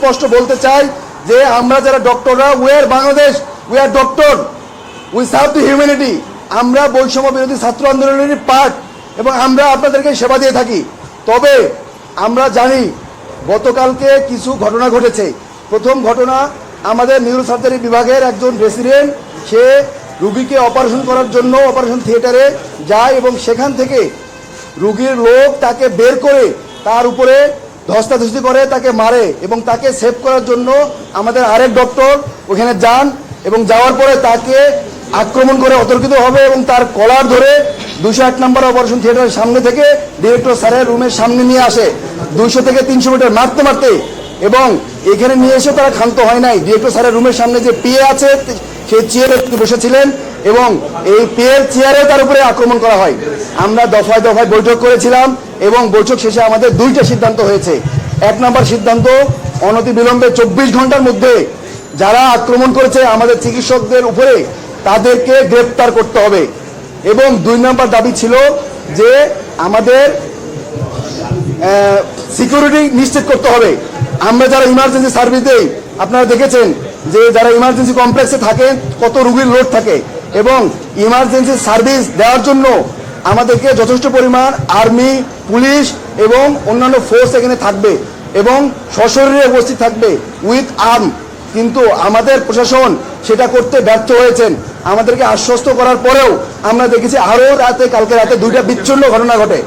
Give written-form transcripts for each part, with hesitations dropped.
সুস্পষ্ট বলতে চাই যে আমরা যারা ডক্টররা, we are Bangladesh, we are doctor, we serve to humanity. আমরা বৈষম্য বিরোধী ছাত্র আন্দোলনের পার্ট এবং আমরা আপনাদেরকে সেবা দিয়ে থাকি। তবে আমরা জানি গতকালকে কিছু ঘটনা ঘটেছে। প্রথম ঘটনা, আমাদের নিউরোসার্জারি বিভাগের একজন রেসিডেন্ট, সে রুগীকে অপারেশন করার জন্য অপারেশন থিয়েটারে যায় এবং সেখান থেকে রুগীর লোক তাকে বের করে তার উপরে ধস্তাধস্তি করে, তাকে মারে এবং তাকে সেভ করার জন্য আমাদের আরেক ডক্টর ওখানে যান এবং যাওয়ার পরে তাকে আক্রমণ করে অতর্কিত হবে এবং তার কলার ধরে 208 নম্বর অপারেশন থিয়েটারের সামনে থেকে ডিরেক্টর স্যারের রুমের সামনে নিয়ে আসে 200 থেকে 300 মিটার মারতে মারতে, এবং এখানে নিয়ে এসে তারা ক্ষান্ত হয় নাই। ডিরেক্টর স্যারের রুমের সামনে যে পিএ আছে সেই চেয়ারে বসেছিলেন এবং এই পিএর চেয়ারে তার উপরে আক্রমণ করা হয়। আমরা দফায় দফায় বৈঠক করেছিলাম এবং বৈঠক শেষে আমাদের 2টা সিদ্ধান্ত হয়েছে। 1 নম্বর সিদ্ধান্ত, অনতিবিলম্বে 24 ঘন্টার মধ্যে যারা আক্রমণ করেছে আমাদের চিকিৎসকদের উপরে তাদেরকে গ্রেপ্তার করতে হবে। এবং 2 নম্বর দাবি ছিল যে আমাদের সিকিউরিটি নিশ্চিত করতে হবে। আমরা যারা ইমার্জেন্সি সার্ভিস দেই, আপনারা দেখেছেন যে যারা ইমার্জেন্সি কমপ্লেক্সে থাকেন কত রুগীর লোড থাকে, এবং ইমার্জেন্সি সার্ভিস দেওয়ার জন্য আমাদেরকে যথেষ্ট পরিমাণ আর্মি, পুলিশ এবং অন্যান্য ফোর্স এখানে থাকবে এবং সশরীরে উপস্থিত থাকবে উইথ আর্ম। কিন্তু আমাদের প্রশাসন সেটা করতে ব্যর্থ হয়েছেন। আমাদেরকে আশ্বস্ত করার পরেও আমরা দেখেছি আরও কালকে রাতে 2টা বিচ্ছিন্ন ঘটনা ঘটে।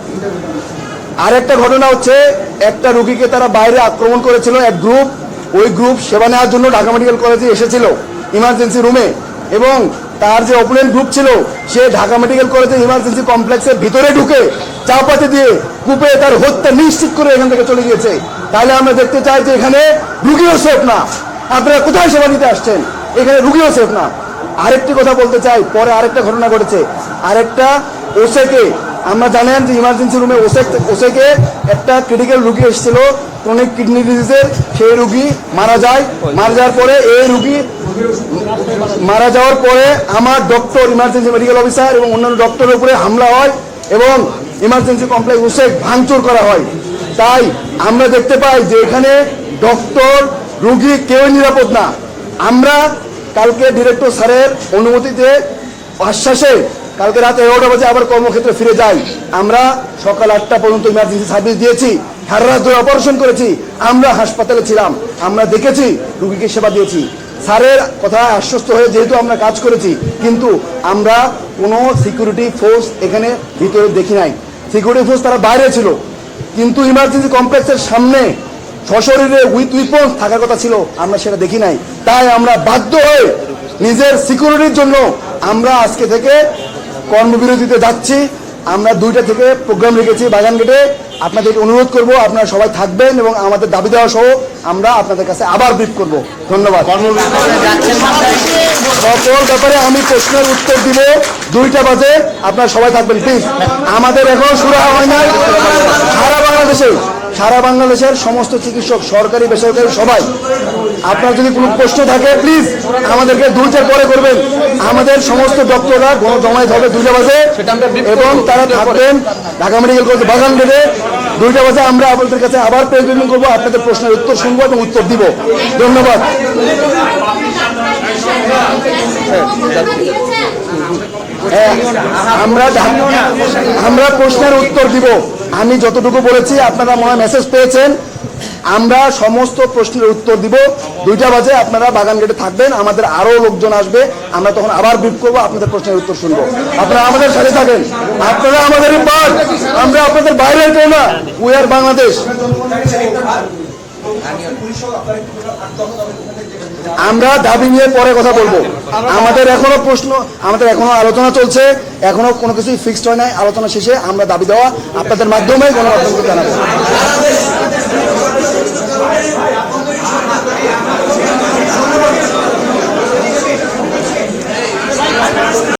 আরেকটা ঘটনা হচ্ছে, একটা রুগীকে তারা বাইরে আক্রমণ করেছিল এক গ্রুপ। ওই গ্রুপ সেবা নেওয়ার জন্য ঢাকা মেডিকেল কলেজে এসেছিল ইমার্জেন্সি রুমে, এবং তার যে অপোনেন্ট গ্রুপ ছিল সে ঢাকা মেডিকেল কলেজে ইমার্জেন্সি কমপ্লেক্সের ভিতরে ঢুকে চাপাতি দিয়ে কূপে তার হত্যা নিশ্চিত করে এখান থেকে চলে গিয়েছে। তাহলে আমরা দেখতে চাই যে এখানে রুগীও সেফ না। আপনারা কোথায় সেবা নিতে আসছেন? এখানে রুগীও সেফ না। আরেকটি কথা বলতে চাই, পরে আরেকটা ঘটনা ঘটেছে। আরেকটা ওসেকে, আমরা জানেন যে ইমার্জেন্সি রুমে ওসেকে একটা ক্রিটিক্যাল রুগী এসেছিল ক্রনিক কিডনি ডিজিজের, সেই রুগী মারা যায়। মারা যাওয়ার পরে মারা যাওয়ার পরে আমার ডক্টর, ইমার্জেন্সি মেডিকেল অফিসার এবং অন্যান্য ডক্টরের উপরে হামলা হয় এবং ইমার্জেন্সি কমপ্লেক্স ওসেক ভাঙচুর করা হয়। তাই আমরা দেখতে পাই যে এখানে ডক্টর, রুগী কেউই নিরাপদ না। আমরা কালকে ডিরেক্টর স্যারের অনুমতিতে, আশ্বাসে কালকে রাত 11টা বাজে আবার কর্মক্ষেত্রে ফিরে যাই। আমরা সকাল 8টা পর্যন্ত ইমার্জেন্সি সার্ভিস দিয়েছি, সারা রাত ধরে অপারেশন করেছি, আমরা হাসপাতালে ছিলাম, আমরা দেখেছি, রুগীকে সেবা দিয়েছি। স্যারের কথায় আশ্বস্ত হয়ে যেহেতু আমরা কাজ করেছি, কিন্তু আমরা কোনো সিকিউরিটি ফোর্স এখানে ভিতরে দেখি নাই। সিকিউরিটি ফোর্স তারা বাইরে ছিল, কিন্তু ইমার্জেন্সি কমপ্লেক্সের সামনে সশরীরে উইথ উইপন্স থাকার কথা ছিল, আমরা সেটা দেখি নাই। তাই আমরা বাধ্য হয়ে নিজের সিকিউরিটির জন্য আমরা আজকে থেকে কর্মবিরতিতে যাচ্ছি। আমরা 2টা থেকে প্রোগ্রাম রেখেছি বাগানগেটে। আপনাদেরকে অনুরোধ করব আপনারা সবাই থাকবেন এবং আমাদের দাবি দেওয়া সহ আমরা আপনাদের কাছে আবার ব্রিফ করব। ধন্যবাদ। সকল ব্যাপারে আমি প্রশ্নের উত্তর দিব 2টা বাজে, আপনারা সবাই থাকবেন প্লিজ। আমাদের এখনো শুরু হয় নাই। সারা বাংলাদেশের সমস্ত চিকিৎসক, সরকারি বেসরকারি সবাই, আপনার যদি কোনো প্রশ্ন থাকে প্লিজ আমাদেরকে 2টার পরে করবেন। আমাদের সমস্ত ডক্টররা জমায়েত হবে 2টা বাজে এবং তারা থাকবেন ঢাকা মেডিকেল কলেজ বাগান গেটে 2টা বাজে। আমরা আপনাদের কাছে আবার প্রেস ব্রিফিং করবো, আপনাদের প্রশ্নের উত্তর শুনবো এবং উত্তর দিব। ধন্যবাদ। আমরা প্রশ্নের উত্তর দিব। আমি যতটুকু বলেছি আপনারা মনে হয় মেসেজ পেয়েছেন। আমরা সমস্ত প্রশ্নের উত্তর দিব 2টা বাজে। আপনারা বাগান গেটে থাকবেন, আমাদের আরো লোকজন আসবে, আমরা তখন আবার ব্রিফ করবো, আপনাদের প্রশ্নের উত্তর শুনবো। আপনারা আমাদের সাথে থাকেন, আপনারা আমাদের পার্ট, আমরা আপনাদের বাইরের কেউ না। We are Bangladesh. আমরা দাবি নিয়ে পরে কথা বলবো। আমাদের এখনো আলোচনা চলছে, এখনো কোনো কিছুই ফিক্সড হয় নাই। আলোচনা শেষে আমরা দাবি দেওয়া আপনাদের মাধ্যমে গণমাধ্যমকে জানাবো।